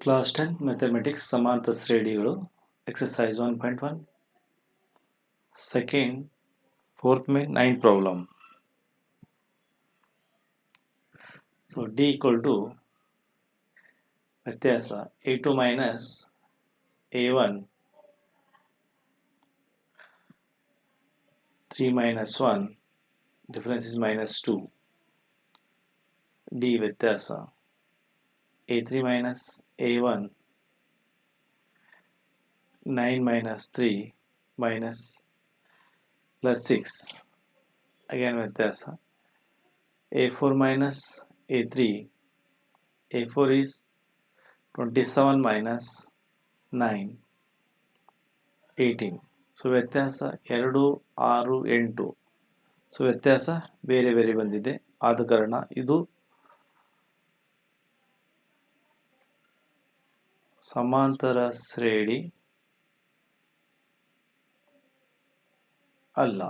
Class 10 mathematics ಸಮಾಂತರ ಶ್ರೇಣಿಗಳು exercise 1.1 second fourth में 9th problem. So D equal to ವ್ಯತ್ಯಾಸ a2 minus a1 3 minus 1 difference is minus 2. D ವ್ಯತ್ಯಾಸ a3 minus a1 9 minus 3 minus plus 6. Again ವ್ಯತ್ಯಾಸ a4 minus a3 a4 is 27 minus 9 18. So ವ್ಯತ್ಯಾಸ 2 6 8. So ವ್ಯತ್ಯಾಸ ಬೇರೆ ಬೇರೆ ಬಂದಿದೆ, ಆದ ಕಾರಣ ಇದು ಸಮಾಂತರ ಶ್ರೇಣಿ ಅಲ್ಲ.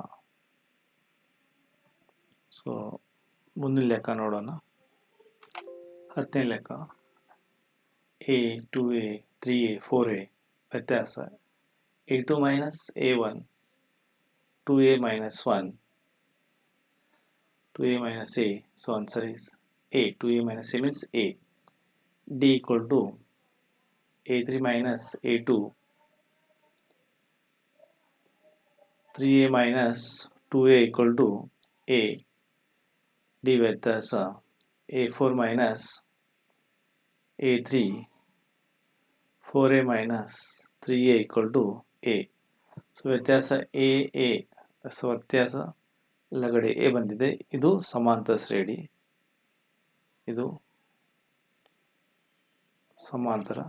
ಸೊ ಮುಂದಿನ ಲೆಕ್ಕ ನೋಡೋಣ. 10ನೇ ಲೆಕ್ಕ a 2a 3a 4a ವ್ಯತ್ಯಾಸ a2 minus a1 2a minus 1 2a minus a. So answer is a. 2a minus a means a. D equal to a3 minus a2 3a minus 2a equal to a. D ವ್ಯತ್ಯಾಸ a4 minus a3 4a minus 3a equal to a. So ವ್ಯತ್ಯಾಸ a a. So ವ್ಯತ್ಯಾಸ ಲಗಡೆ A ಬಂದಿದೆ. ಇದು ಸಮಾಂತರ ಶ್ರೇಣಿ, ಇದು ಸಮಾಂತರ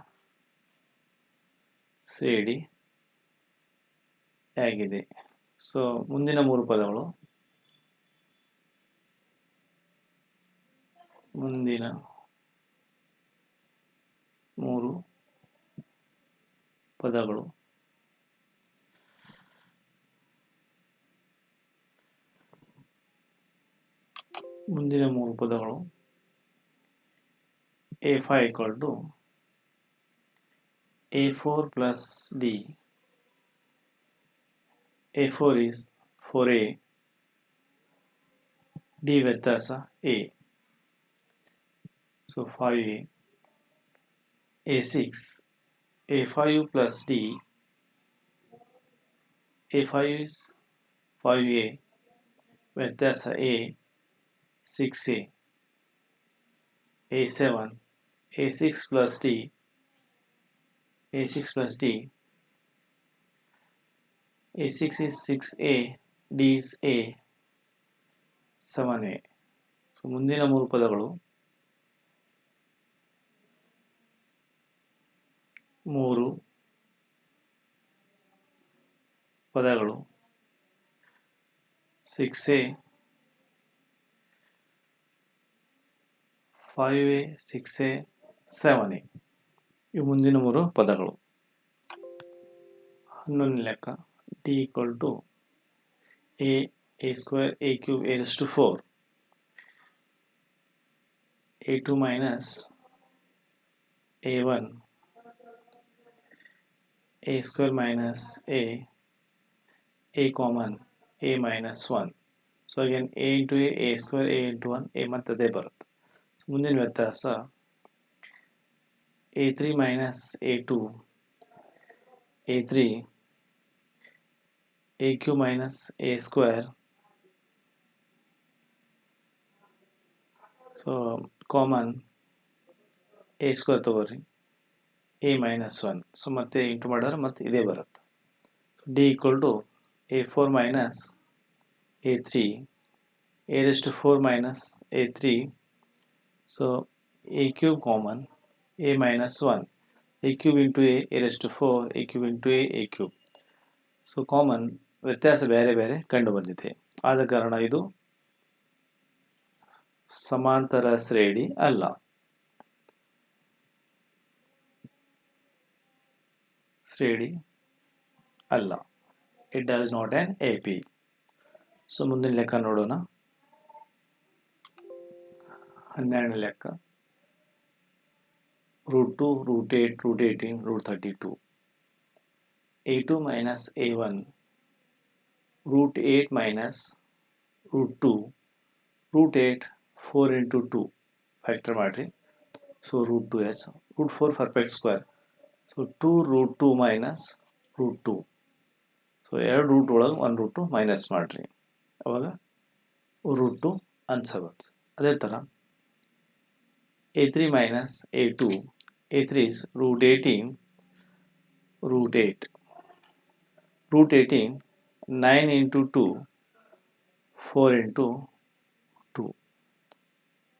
ಶ್ರೇಣಿ ಆಗಿದೆ. ಸೊ ಮುಂದಿನ ಮೂರು ಪದಗಳು, ಮುಂದಿನ ಮೂರು ಪದಗಳು a5 equal to a4 plus d. a4 is 4a. d ವ್ಯತ್ಯಾಸ a. So 5a. a6 a5 plus d. a5 is 5a ವ್ಯತ್ಯಾಸ a 6a. a7 a6 plus d. a6 plus d. a6 is 6a. d is a 7a. So ಮುಂದಿನ ಮೂರು ಪದಗಳು ಪದಗಳು 6a 5a 6a 7a. ಇವು ಮುಂದಿನ ಮೂರು ಪದಗಳು. 11ನೇ ಲೆಕ್ಕ d equal to a square a cube a raised to 4 a2 minus a1 a square minus a common a minus 1. So again a into a square a into 1 a ಮತ್ತು ಅದೇ ಬರುತ್ತೆ. ಮುಂದಿನ ವ್ಯತ್ಯಾಸ a3 minus a2 a3 a cube minus a square. So common a square ತಗೋರಿ a minus 1. So ಮತ್ತೆ into ಮಾಡಿದ್ರೆ ಮತ್ತೆ ಇದೇ ಬರುತ್ತೆ. d equal to a4 minus a3 a raised to 4 minus a3. So a cube common a minus 1 a cube into a raised to 4 a cube into a cube. So common ವ್ಯತ್ಯಾಸ ಬೇರೆ ಬೇರೆ ಕಂಡು ಬಂದಿದೆ, ಆದ ಕಾರಣ ಇದು ಸಮಾಂತರ ಶ್ರೇಣಿ ಅಲ್ಲ. It does not on AP. So ಮುಂದಿನ ಲೆಕ್ಕ ನೋಡೋಣ. 12ನೇ ಲೆಕ್ಕ root 2, root 8, root 18, root 32. A2 minus A1, root 8 minus root 2, root 8, 4 into 2, factor ಮಾಡ್ರಿ. So root 2s, root 4 perfect square. So 2 root 2 minus root 2. So ಎರಡು ರೂಟ್ ಒಳಗೆ ಒಂದು route minus ಮಾಡಿರಿ, ಅವಾಗ ರೂಟ್ 2 ಆನ್ಸರ್ ಬರುತ್ತೆ. ಅದೇ ಥರ A3 minus A2, A3 is root 18, root 8. Root 18, 9 into 2, 4 into 2.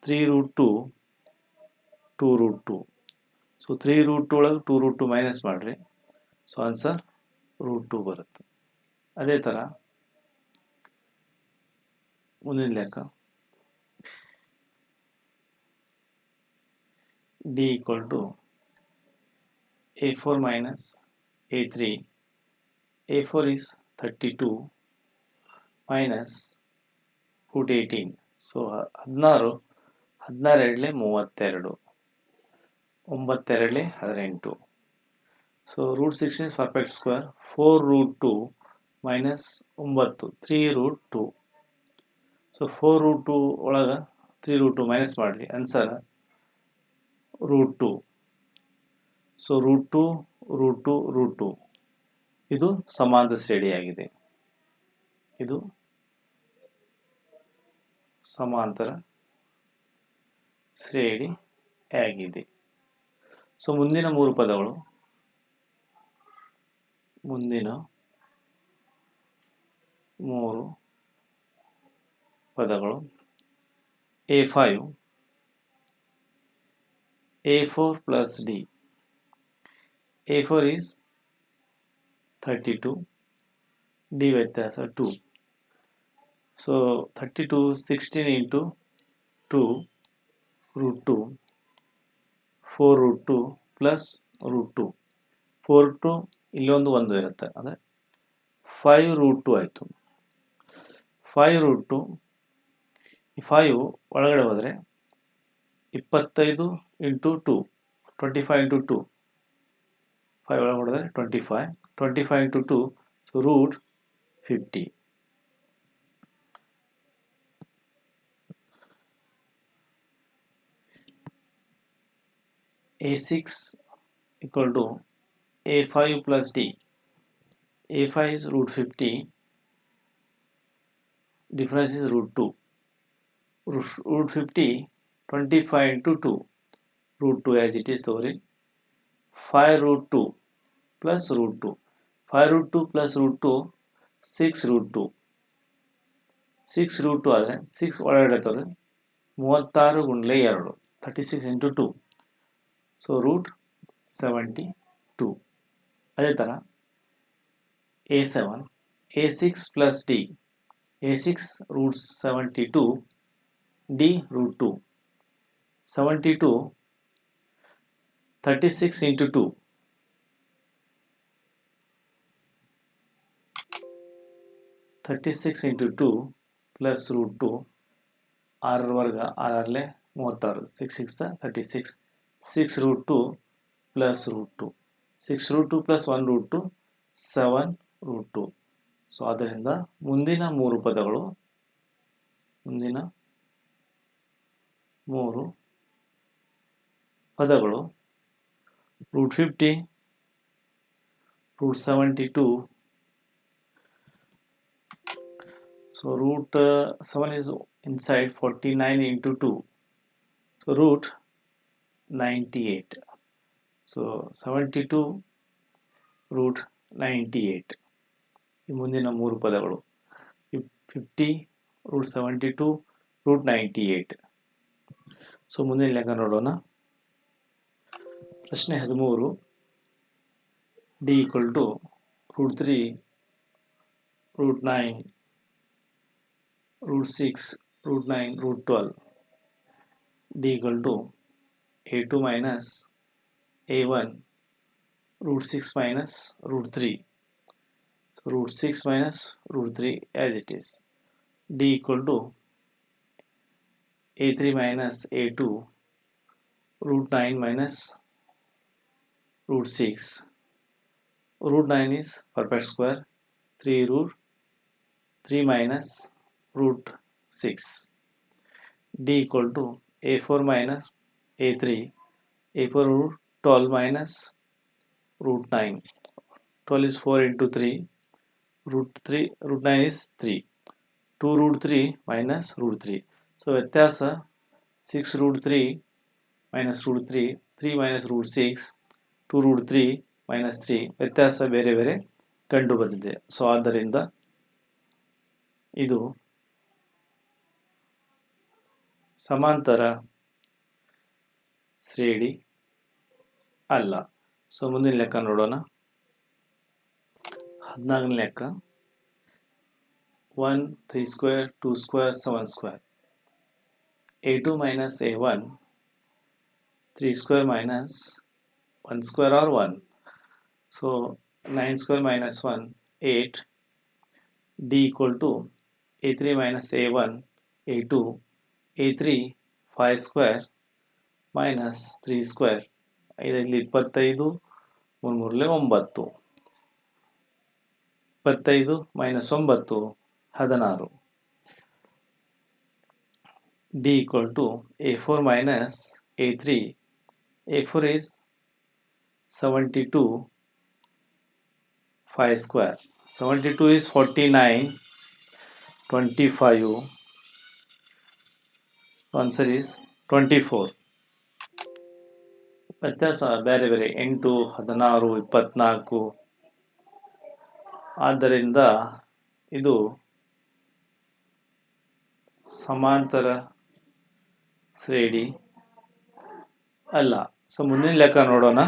3 root 2, 2 root 2. So 3 root 2 ಒಳಗೆ 2 root 2 ಮೈನಸ್ ಮಾಡಿರಿ. ಸೊ ಆನ್ಸರ್ ರೂಟ್ 2 ಬರುತ್ತೆ. ಅದೇ ಥರ ಮುಂದಿನ ಲೆಕ್ಕ D equal to A4 minus A3. A4 is 32 minus root 18. So 16, 16 ಎರಡಲೆ 32, 9 ಎರಡಲೆ 18. So root 16 is perfect square. 4 root 2 minus 9, 3 root 2. So 4 root 2 ಒಳಗೆ 3 root 2 minus ಮಾಡಿರಿ, answer root 2. So root 2, root 2, root 2 ಇದು ಸಮಾಂತರ ಶ್ರೇಣಿಯಾಗಿದೆ. ಇದು ಸಮಾಂತರ ಶ್ರೇಣಿ ಆಗಿದೆ. ಸೊ ಮುಂದಿನ ಮೂರು ಪದಗಳು, A5, A4 plus D. A4 is 32, D ವ್ಯತ್ಯಾಸ 2. So 32, 16 into 2, root 2, 4 root 2 plus root 2. 4 2 ಇಲ್ಲೊಂದು 1 ಇರುತ್ತೆ, ಅಂದರೆ 5 root 2 ಆಯಿತು. 5 root 2, ಈ 5 ಒಳಗಡೆ ಹೋದರೆ 25 into 2, 25 into 2, 5 ಒಳಗೆ ಹೊಡೆದರೆ 25, 25 into 2, so root 50. A6 equal to A5 plus D. A5 is root 50, difference is root 2. Root 50, 25 into 2, root 2 as it is ತೋರಿ. 5 root 2 plus root 2. 5 root 2 plus root 2, 6 root 2. 6 root 2 ಆದರೆ 6 ಒಳಗಡೆ ತೋರಿ, 36 ಗುಂಡ್ಲೆ 2, 36 into 2. So root 72. ಅದೇ ಥರ A7, A6 plus D. A6 root 72, D root 2. 72, 36 into 2. 36 into 2 plus root 2. 6 ವರ್ಗ 6 36, 6 6 36. 6 root 2 plus root 2. 6 root 2 plus 1 root 2, 7 root 2. So ಆದ್ದರಿಂದ ಮುಂದಿನ ಮೂರು ಪದಗಳು root 50, root 72. So root 7 is inside 49 into 2. So root 98. So 72 root 98. ಈ ಮುಂದಿನ ಮೂರು ಪದಗಳು 50, root 72, root 98. So ಮುಂದಿನ ಲೆಕ್ಕ ನೋಡೋಣ. ಪ್ರಶ್ನೆ 13. D equal to root 3, root 9, root 6, root 9, root 12. D equal to A2 minus A1, root 6 minus root 3. So root 6 minus root 3 as it is. D equal to A3 minus A2, root 9 minus root 6. Root 9 is perfect square. 3 root 3 minus root 6. D equal to A4 minus A3. A4 root 12 minus root 9. 12 is 4 into 3. Root 9 is 3. 2 root 3 minus root 3. So ವ್ಯತ್ಯಾಸ 6 root 3 minus root 3, 3 minus root 6, 2 root 3 minus 3 ವ್ಯತ್ಯಾಸ ಬೇರೆ ಬೇರೆ ಕಂಡು ಬಂದಿದೆ. So ಆದ್ದರಿಂದ ಇದು ಸಮಾಂತರ ಶ್ರೇಣಿ ಅಲ್ಲ. ಸೊ ಮುಂದಿನ ಲೆಕ್ಕ ನೋಡೋಣ. 14ನೇ ಲೆಕ್ಕ 1 3 square 2 square 7 square. A2 minus A1 3 square minus 1 square or 1. So 9 square minus 1 8. D equal to A3 minus A1 A2 A3 5 square minus 3 square. 5 25 3 9. 25 minus 9 16. D equal to A4 minus A3. A4 is 72 5 square. 72 is 49 25. Answer is 24. ವ್ಯತ್ಯಾಸ ಬೇರೆ ಬೇರೆ 8 16 24. ಆದ್ದರಿಂದ ಇದು ಸಮಾಂತರ ಶ್ರೇಣಿ ಅಲ್ಲ. So ಮುಂದಿನ ಲೆಕ್ಕ ನೋಡೋಣ.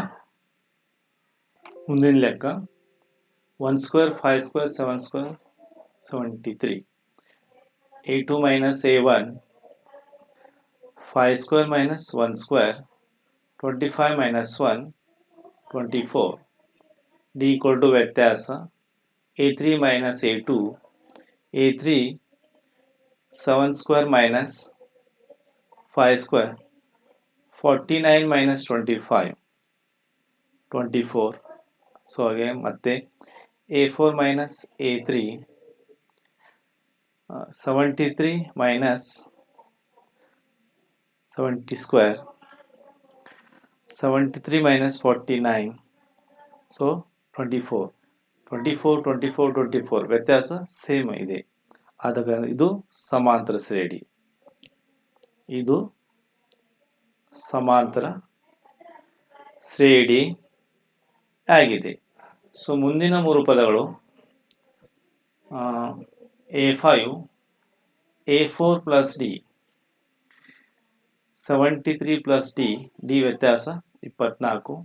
ಮುಂದಿನ ಲೆಕ್ಕ 1 square 5 square 7 square 73. A2 minus A1 5 square minus 1 square 25 minus 1 24. D equal to ವ್ಯತ್ಯಾಸ A3 minus A2 A3 7 square minus 5 square 49 minus 25 24. So again ಮತ್ತೆ A4 minus A3 73 minus 70 square 73 minus 49. So 24 24 24 24 ವ್ಯತ್ಯಾಸ same ಇದೆ. ಆದಾಗ ಇದು ಸಮಾಂತರ ಶ್ರೇಣಿ. ಇದು ಸಮಾಂತರ ಶ್ರೇಣಿ ಆಗಿದೆ. ಸೊ ಮುಂದಿನ 3 ಪದಗಳು A5 A4 plus D 73 plus D ವ್ಯತ್ಯಾಸ 24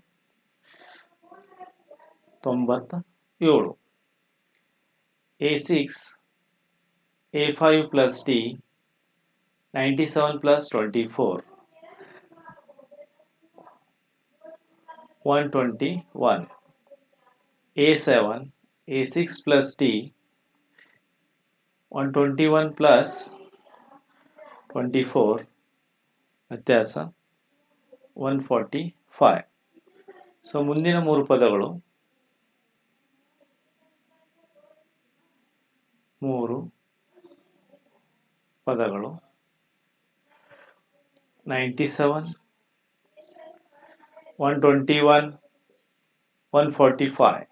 97. A6 A5 plus D 97 plus 24 121. A7 A6 plus D 121 plus 24 ವ್ಯತ್ಯಾಸ 145. ಸೊ ಮುಂದಿನ 3 ಪದಗಳು 97 121 145.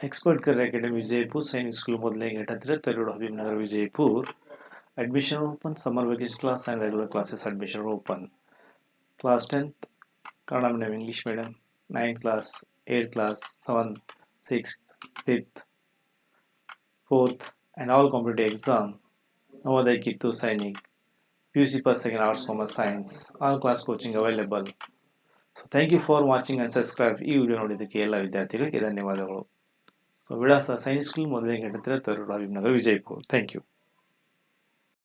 एक्सपर्ट कर अकेडमी विजयपुर सैनिक school मोदले gate हत्र तरुड़ Habib Nagar Vijaypur. Admission open, summer vacation class and regular classes admission open. Class 10th Kannada medium, English medium, 9th class, 8th class, 7th, 6th, 5th, 4th and all competitive exam. Navodaya Kittur Sainik, PUC First Second Arts Commerce Science, all class coaching available. So thank you for watching and subscribe. ಈ video ನೋಡಿದ್ದಕ್ಕೆ ಎಲ್ಲ ವಿದ್ಯಾರ್ಥಿಗಳಿಗೆ ಧನ್ಯವಾದಗಳು. So ವಿಳಾಸ Sainik school ಮೊದಲನೇ ಘಟ್ಟದ Tarur Habib Nagar Vijayapura. Thank you.